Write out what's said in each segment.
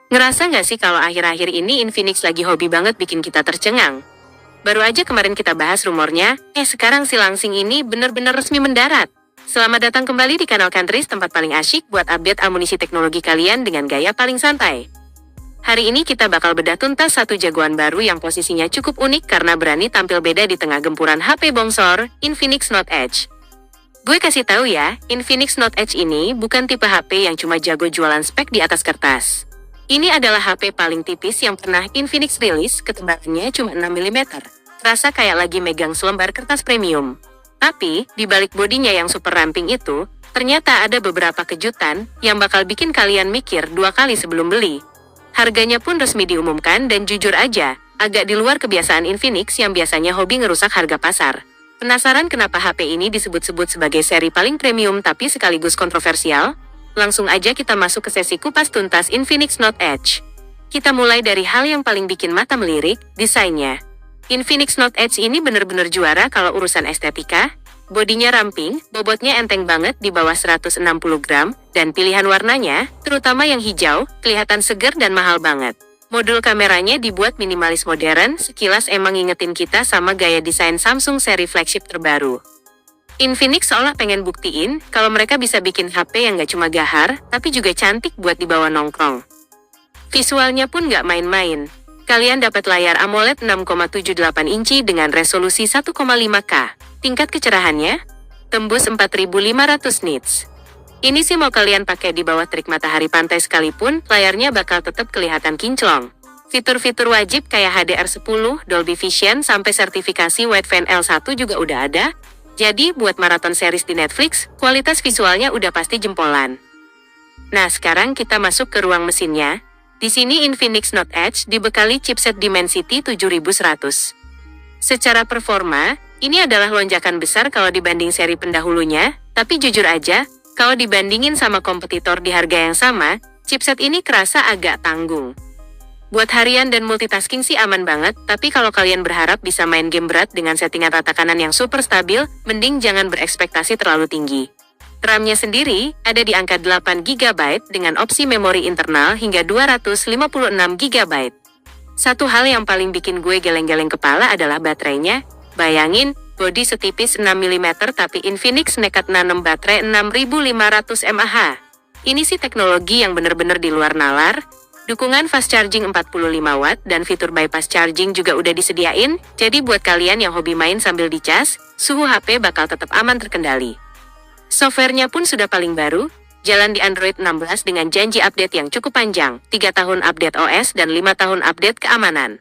Ngerasa nggak sih kalau akhir-akhir ini Infinix lagi hobi banget bikin kita tercengang? Baru aja kemarin kita bahas rumornya, sekarang si Langsing ini bener-bener resmi mendarat. Selamat datang kembali di kanal Countries, tempat paling asyik buat update amunisi teknologi kalian dengan gaya paling santai. Hari ini kita bakal bedah tuntas satu jagoan baru yang posisinya cukup unik karena berani tampil beda di tengah gempuran HP bongsor, Infinix Note Edge. Gue kasih tahu ya, Infinix Note Edge ini bukan tipe HP yang cuma jago jualan spek di atas kertas. Ini adalah HP paling tipis yang pernah Infinix rilis, ketebalannya cuma 6 mm. Rasa kayak lagi megang selembar kertas premium. Tapi, di balik bodinya yang super ramping itu, ternyata ada beberapa kejutan yang bakal bikin kalian mikir 2 kali sebelum beli. Harganya pun resmi diumumkan dan jujur aja, agak di luar kebiasaan Infinix yang biasanya hobi ngerusak harga pasar. Penasaran kenapa HP ini disebut-sebut sebagai seri paling premium tapi sekaligus kontroversial? Langsung aja kita masuk ke sesi kupas tuntas Infinix Note Edge. Kita mulai dari hal yang paling bikin mata melirik, desainnya. Infinix Note Edge ini bener-bener juara kalau urusan estetika. Bodinya ramping, bobotnya enteng banget di bawah 160 gram, dan pilihan warnanya, terutama yang hijau, kelihatan seger dan mahal banget. Modul kameranya dibuat minimalis modern, sekilas emang ngingetin kita sama gaya desain Samsung seri flagship terbaru. Infinix seolah pengen buktiin kalau mereka bisa bikin HP yang nggak cuma gahar, tapi juga cantik buat dibawa nongkrong. Visualnya pun nggak main-main. Kalian dapat layar AMOLED 6,78 inci dengan resolusi 1,5K. Tingkat kecerahannya tembus 4500 nits. Ini sih mau kalian pakai di bawah terik matahari pantai sekalipun, layarnya bakal tetap kelihatan kinclong. Fitur-fitur wajib kayak HDR10, Dolby Vision, sampai sertifikasi Wideview L1 juga udah ada. Jadi, buat maraton series di Netflix, kualitas visualnya udah pasti jempolan. Nah, sekarang kita masuk ke ruang mesinnya. Di sini Infinix Note Edge dibekali chipset Dimensity 7100. Secara performa, ini adalah lonjakan besar kalau dibanding seri pendahulunya, tapi jujur aja, kalau dibandingin sama kompetitor di harga yang sama, chipset ini kerasa agak tanggung. Buat harian dan multitasking sih aman banget, tapi kalau kalian berharap bisa main game berat dengan settingan rata kanan yang super stabil, mending jangan berekspektasi terlalu tinggi. RAM-nya sendiri ada di angka 8 GB dengan opsi memori internal hingga 256 GB. Satu hal yang paling bikin gue geleng-geleng kepala adalah baterainya. Bayangin, bodi setipis 6 mm tapi Infinix nekat nanem baterai 6500 mAh. Ini sih teknologi yang bener-bener di luar nalar. Dukungan fast charging 45 watt dan fitur bypass charging juga udah disediain, jadi buat kalian yang hobi main sambil dicas, suhu HP bakal tetap aman terkendali. Softwarenya pun sudah paling baru, jalan di Android 16 dengan janji update yang cukup panjang, 3 tahun update OS dan 5 tahun update keamanan.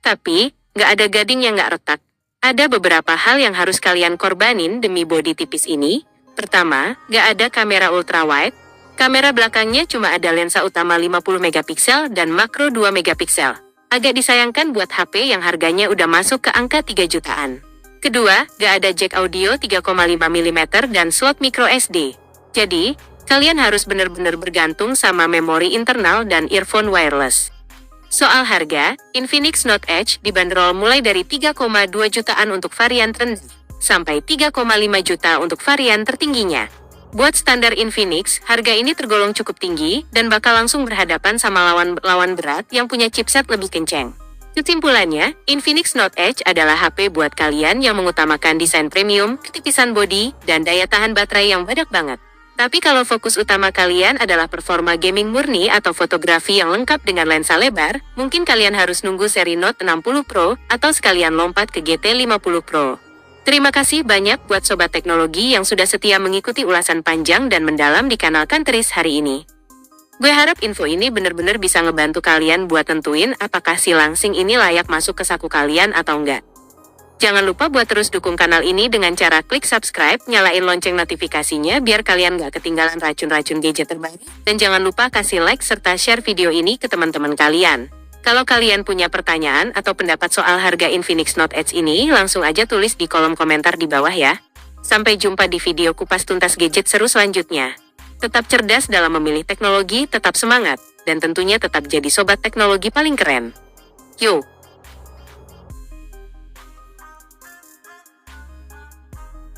Tapi, nggak ada gading yang nggak retak. Ada beberapa hal yang harus kalian korbanin demi bodi tipis ini. Pertama, nggak ada kamera ultrawide. Kamera belakangnya cuma ada lensa utama 50 megapiksel dan makro 2 megapiksel. Agak disayangkan buat HP yang harganya udah masuk ke angka 3 jutaan. Kedua, gak ada jack audio 3,5 mm dan slot micro SD. Jadi, kalian harus bener-bener bergantung sama memori internal dan earphone wireless. Soal harga, Infinix Note Edge dibanderol mulai dari 3,2 jutaan untuk varian terendah, sampai 3,5 juta untuk varian tertingginya. Buat standar Infinix, harga ini tergolong cukup tinggi, dan bakal langsung berhadapan sama lawan berat yang punya chipset lebih kenceng. Kesimpulannya, Infinix Note Edge adalah HP buat kalian yang mengutamakan desain premium, ketipisan bodi, dan daya tahan baterai yang badak banget. Tapi kalau fokus utama kalian adalah performa gaming murni atau fotografi yang lengkap dengan lensa lebar, mungkin kalian harus nunggu seri Note 60 Pro, atau sekalian lompat ke GT50 Pro. Terima kasih banyak buat Sobat Teknologi yang sudah setia mengikuti ulasan panjang dan mendalam di kanal Countries hari ini. Gue harap info ini bener-bener bisa ngebantu kalian buat tentuin apakah si Langsing ini layak masuk ke saku kalian atau enggak. Jangan lupa buat terus dukung kanal ini dengan cara klik subscribe, nyalain lonceng notifikasinya biar kalian gak ketinggalan racun-racun gadget terbaru. Dan jangan lupa kasih like serta share video ini ke teman-teman kalian. Kalau kalian punya pertanyaan atau pendapat soal harga Infinix Note Edge ini, langsung aja tulis di kolom komentar di bawah ya. Sampai jumpa di video kupas tuntas gadget seru selanjutnya. Tetap cerdas dalam memilih teknologi, tetap semangat, dan tentunya tetap jadi sobat teknologi paling keren. Yo!